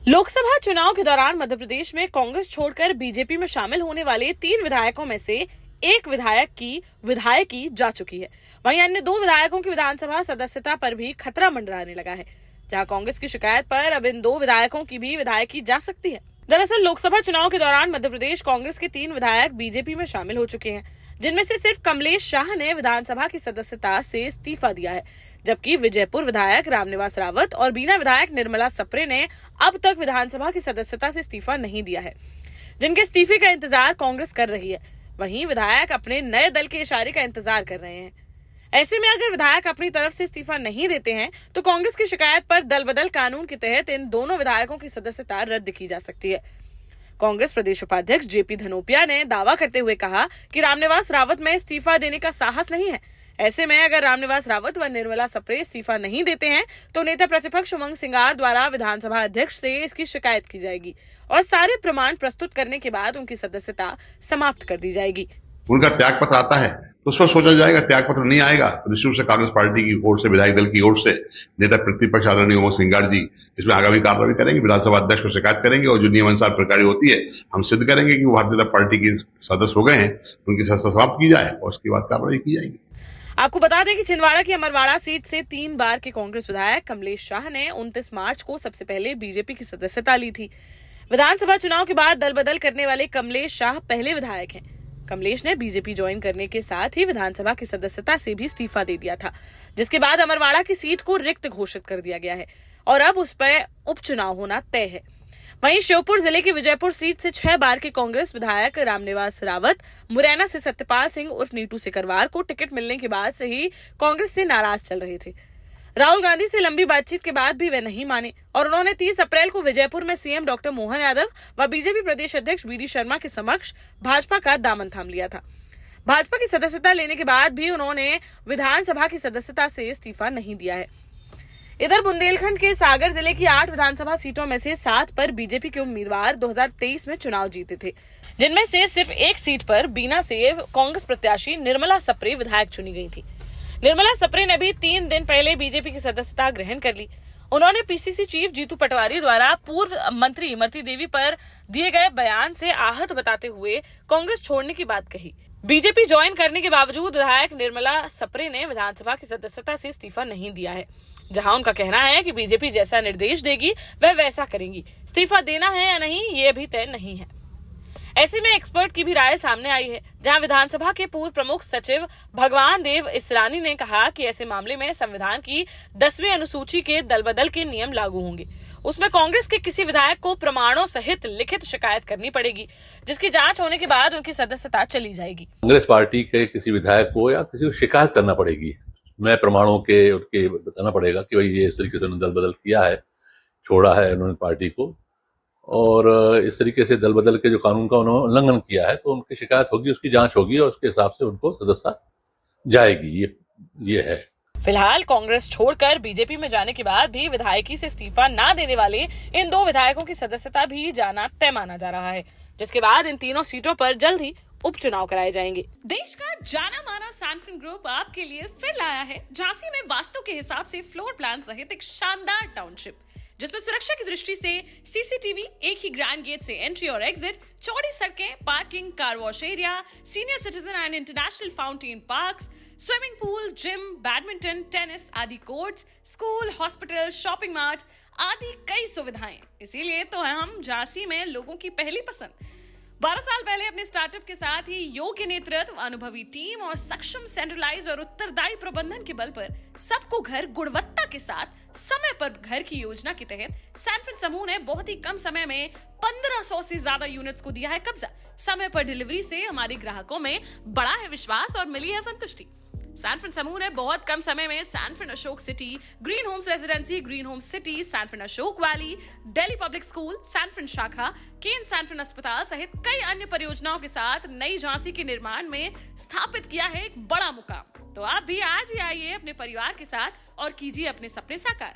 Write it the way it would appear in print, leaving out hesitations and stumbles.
लोकसभा चुनाव के दौरान मध्य प्रदेश में कांग्रेस छोड़कर बीजेपी में शामिल होने वाले 3 विधायकों में से एक विधायकी जा चुकी है। वहीं अन्य 2 विधायकों की विधानसभा सदस्यता पर भी खतरा मंडराने लगा है। जहां कांग्रेस की शिकायत पर अब इन 2 विधायकों की भी विधायकी जा सकती है। दरअसल लोकसभा चुनाव के दौरान मध्य प्रदेश कांग्रेस के 3 विधायक बीजेपी में शामिल हो चुके हैं, जिनमें से सिर्फ कमलेश शाह ने विधानसभा की सदस्यता से इस्तीफा दिया है, जबकि विजयपुर विधायक रामनिवास रावत और बीना विधायक निर्मला सप्रे ने अब तक विधानसभा की सदस्यता से इस्तीफा नहीं दिया है, जिनके इस्तीफे का इंतजार कांग्रेस कर रही है। वहीं विधायक अपने नए दल के इशारे का इंतजार कर रहे हैं। ऐसे में अगर विधायक अपनी तरफ से इस्तीफा नहीं देते हैं तो कांग्रेस की शिकायत पर दल बदल कानून के तहत इन दोनों विधायकों की सदस्यता रद्द की जा सकती है। कांग्रेस प्रदेश उपाध्यक्ष जेपी धनोपिया ने दावा करते हुए कहा कि रामनिवास रावत में इस्तीफा देने का साहस नहीं है। ऐसे में अगर रामनिवास रावत व निर्मला सप्रे इस्तीफा नहीं देते हैं तो नेता प्रतिपक्ष उमंग सिंगार द्वारा विधानसभा अध्यक्ष से इसकी शिकायत की जाएगी और सारे प्रमाण प्रस्तुत करने के बाद उनकी सदस्यता समाप्त कर दी जाएगी। उनका त्याग पत्र आता है तो उस पर सोचा जाएगा। त्याग पत्र नहीं आएगा तो निश्चित रूप से कांग्रेस पार्टी की ओर से, विधायक दल की ओर से नेता प्रतिपक्ष आदरणीय उमंग सिंगार जी इसमें आगामी कार्रवाई करेंगे, विधानसभा अध्यक्ष को शिकायत करेंगे और जो नियमानुसार प्रक्रिया होती है हम सिद्ध करेंगे कि वो भारतीय जनता पार्टी के सदस्य हो गए हैं, उनकी सदस्यता समाप्त की जाए और उसके बाद कार्रवाई की जाएगी। आपको बता दें कि छिंदवाड़ा की अमरवाड़ा सीट से 3 बार के कांग्रेस विधायक कमलेश शाह ने 29 मार्च को सबसे पहले बीजेपी की सदस्यता ली थी। विधानसभा चुनाव के बाद दल बदल करने वाले कमलेश शाह पहले विधायक हैं। कमलेश ने बीजेपी ज्वाइन करने के साथ ही विधानसभा की सदस्यता से भी इस्तीफा दे दिया था, जिसके बाद अमरवाड़ा की सीट को रिक्त घोषित कर दिया गया है और अब उस पर उपचुनाव होना तय है। वहीं श्योपुर जिले की विजयपुर सीट से 6 बार के कांग्रेस विधायक रामनिवास रावत मुरैना से सत्यपाल सिंह उर्फ नीटू सिकरवार को टिकट मिलने के बाद से ही कांग्रेस से नाराज चल रहे थे। राहुल गांधी से लंबी बातचीत के बाद भी वे नहीं माने और उन्होंने 30 अप्रैल को विजयपुर में सीएम डॉक्टर मोहन यादव व बीजेपी प्रदेश अध्यक्ष बीडी शर्मा के समक्ष भाजपा का दामन थाम लिया था। भाजपा की सदस्यता लेने के बाद भी उन्होंने विधानसभा की सदस्यता से इस्तीफा नहीं दिया है। इधर बुंदेलखंड के सागर जिले की 8 विधानसभा सीटों में से 7 पर बीजेपी के उम्मीदवार 2023 में चुनाव जीते थे, जिनमें से सिर्फ एक सीट पर बीना से कांग्रेस प्रत्याशी निर्मला सप्रे विधायक चुनी गई थी। निर्मला सप्रे ने भी 3 दिन पहले बीजेपी की सदस्यता ग्रहण कर ली। उन्होंने पीसीसी चीफ जीतू पटवारी द्वारा पूर्व मंत्री इमरती देवी पर दिए गए बयान से आहत बताते हुए कांग्रेस छोड़ने की बात कही। बीजेपी ज्वाइन करने के बावजूद विधायक निर्मला सप्रे ने विधानसभा की सदस्यता से इस्तीफा नहीं दिया है, जहां उनका कहना है कि बीजेपी जैसा निर्देश देगी वह वैसा करेंगी। इस्तीफा देना है या नहीं ये अभी तय नहीं है। ऐसे में एक्सपर्ट की भी राय सामने आई है, जहां विधानसभा के पूर्व प्रमुख सचिव भगवान देव इसरानी ने कहा कि ऐसे मामले में संविधान की 10वीं अनुसूची के दल बदल के नियम लागू होंगे। उसमें कांग्रेस के किसी विधायक को प्रमाणों सहित लिखित शिकायत करनी पड़ेगी, जिसकी जांच होने के बाद उनकी सदस्यता चली जाएगी। कांग्रेस पार्टी के किसी विधायक को या किसी को शिकायत करना पड़ेगी, मैं प्रमाणों के उनके बताना पड़ेगा कि भाई ये इस तरीके से उन्होंने दल बदल किया है, छोड़ा है उन्होंने पार्टी को और इस तरीके से दल बदल के जो कानून का उन्होंने उल्लंघन किया है, तो उनकी शिकायत होगी, उसकी जांच होगी और उसके हिसाब से उनको सदस्यता जाएगी। ये है। फिलहाल कांग्रेस छोड़कर बीजेपी में जाने के बाद भी विधायकी से इस्तीफा न देने वाले इन 2 विधायकों की सदस्यता भी जाना तय माना जा रहा है, जिसके बाद इन तीनों सीटों पर जल्द ही उपचुनाव कराए जाएंगे। देश का जाना माना सैनफिन ग्रुप आपके लिए फिर लाया है झांसी में वास्तु के हिसाब से फ्लोर प्लान सहित एक शानदार टाउनशिप, जिसमें सुरक्षा की दृष्टि से सीसीटीवी, एक ही ग्रैंड गेट से एंट्री और एग्जिट, चौड़ी सड़कें, parking, car wash area, senior citizen and international fountain parks, swimming pool, gym, badminton, tennis आदि courts, school, hospital, shopping mart आदि कई सुविधाएं। इसीलिए तो हम झांसी में लोगों की पहली पसंद। 12 साल पहले अपने स्टार्टअप के साथ ही योग्य नेतृत्व, अनुभवी टीम और सक्षम सेंट्रलाइज और उत्तरदायी प्रबंधन के बल पर सबको घर गुणवत्ता के साथ समय पर घर की योजना के तहत सैनफिन समूह ने बहुत ही कम समय में 1500 से ज्यादा यूनिट्स को दिया है कब्जा। समय पर डिलीवरी से हमारे ग्राहकों में बढ़ा है विश्वास और मिली है संतुष्टि। सैनफिन समूह ने बहुत कम समय में सैनफिन Ashok city, green homes residency, green homes city, सैनफिन Ashok valley, Delhi public school, सैनफिन शाखा, केन सैनफिन अस्पताल सहित कई अन्य परियोजनाओं के साथ नई झांसी के निर्माण में स्थापित किया है एक बड़ा मुकाम। तो आप भी आज ही आइए अपने परिवार के साथ और कीजिए अपने सपने साकार।